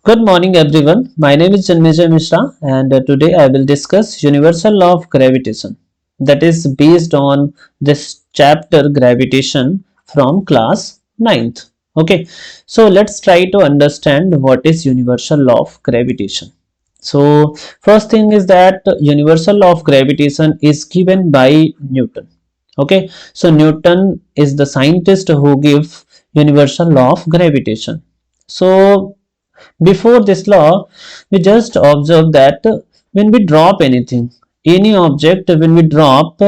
Good morning everyone. My name is Janmejay Mishra and today I will discuss universal law of gravitation, that is based on this chapter gravitation from class 9th. Okay, so let's try to understand what is universal law of gravitation. So first thing is that universal law of gravitation is given by Newton. Okay, so Newton is the scientist who gave universal law of gravitation. So before this law, we just observe that when we drop anything, any object, when we drop,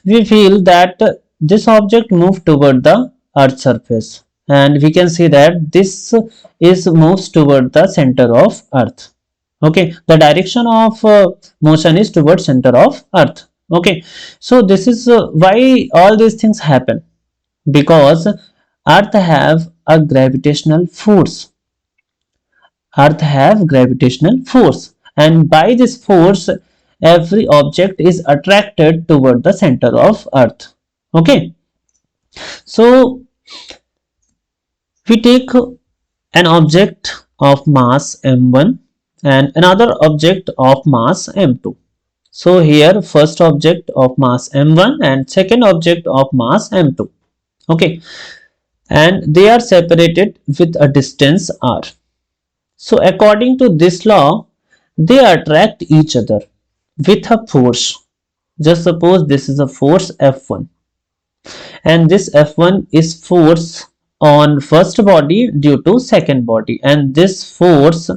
we feel that this object moved toward the earth surface, and we can see that this is moves toward the center of earth. Okay, the direction of motion is towards center of earth. Okay, so this is why all these things happen, because earth have a gravitational force. Earth have gravitational force, and by this force every object is attracted toward the center of earth. Okay, so we take an object of mass m1 and another object of mass m2. So here first object of mass m1 and second object of mass m2. Okay, and they are separated with a distance r. So according to this law, they attract each other with a force. Just suppose this is a force F1, and this F1 is force on first body due to second body, and this force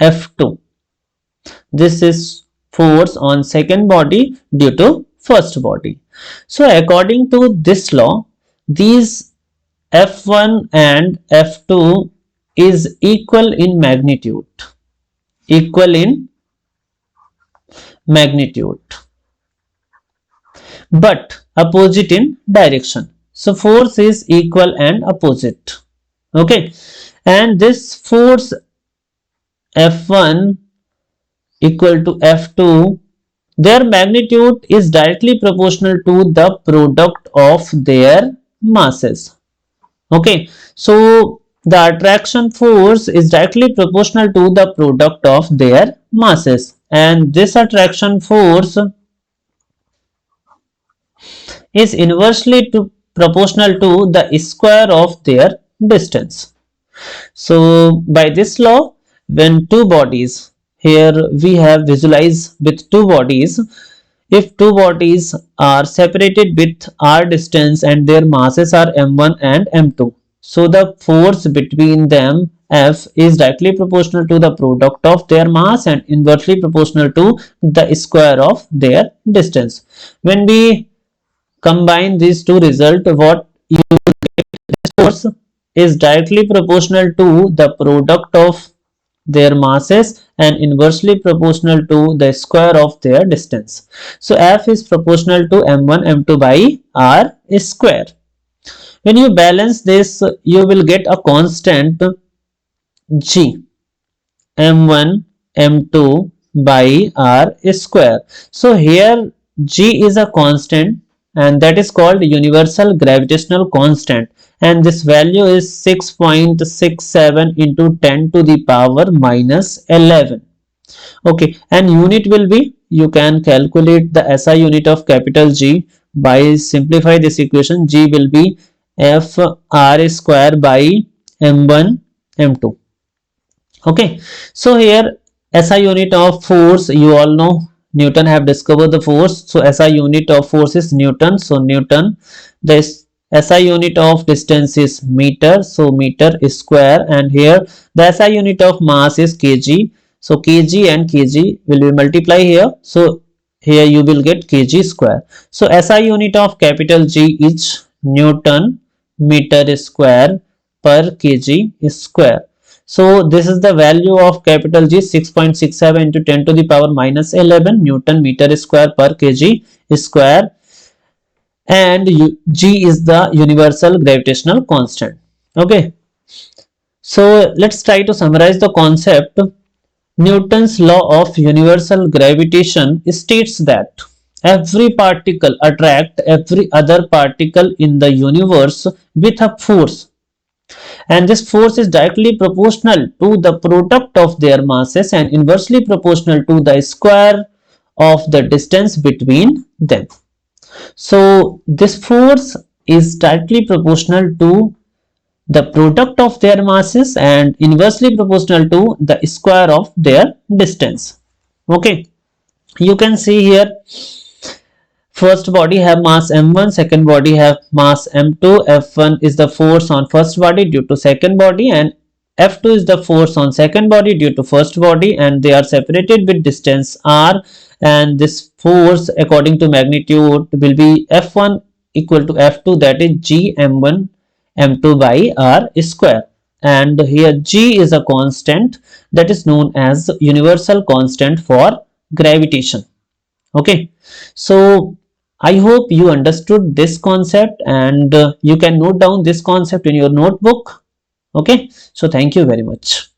F2, this is force on second body due to first body. So according to this law, these F1 and F2 is equal in magnitude, equal in magnitude, but opposite in direction. So force is equal and opposite. Okay, and this force F1 equal to F2, their magnitude is directly proportional to the product of their masses. Okay, so the attraction force is directly proportional to the product of their masses, and this attraction force is inversely proportional to the square of their distance. So by this law, when two bodies, here we have visualized with two bodies, if two bodies are separated with r distance and their masses are m1 and m2, so the force between them F is directly proportional to the product of their mass and inversely proportional to the square of their distance. When we combine these two results, what you get, force is directly proportional to the product of their masses and inversely proportional to the square of their distance. So F is proportional to m1 m2 by r square. When you balance this, you will get a constant g, m1 m2 by r square. So here g is a constant, and that is called universal gravitational constant, and this value is 6.67 into 10 to the power minus 11. Okay, and unit will be, you can calculate the SI unit of capital G by simplify this equation. G will be f r square by m1 m2. Okay, so here SI unit of force, you all know Newton have discovered the force, so SI unit of force is Newton. So Newton, this SI unit of distance is meter, so meter is square, and here the SI unit of mass is kg. So kg and kg will be multiply here, so here you will get kg square. So SI unit of capital G is Newton meter square per kg square. So this is the value of capital G, 6.67 into 10 to the power minus 11 Newton meter square per kg square, and G is the universal gravitational constant. Okay, so let's try to summarize the concept. Newton's law of universal gravitation states that every particle attracts every other particle in the universe with a force and this force is directly proportional to the product of their masses and inversely proportional to the square of the distance between them. So this force is directly proportional to the product of their masses and inversely proportional to the square of their distance. Okay, you can see here, first body have mass m1, second body have mass m2. F1 is the force on first body due to second body, and F2 is the force on second body due to first body, and they are separated with distance r, and this force according to magnitude will be F1 equal to F2, that is g m1 m2 by r square, and here g is a constant that is known as universal constant for gravitation. Okay, so I hope you understood this concept, and you can note down this concept in your notebook. Okay, so thank you very much.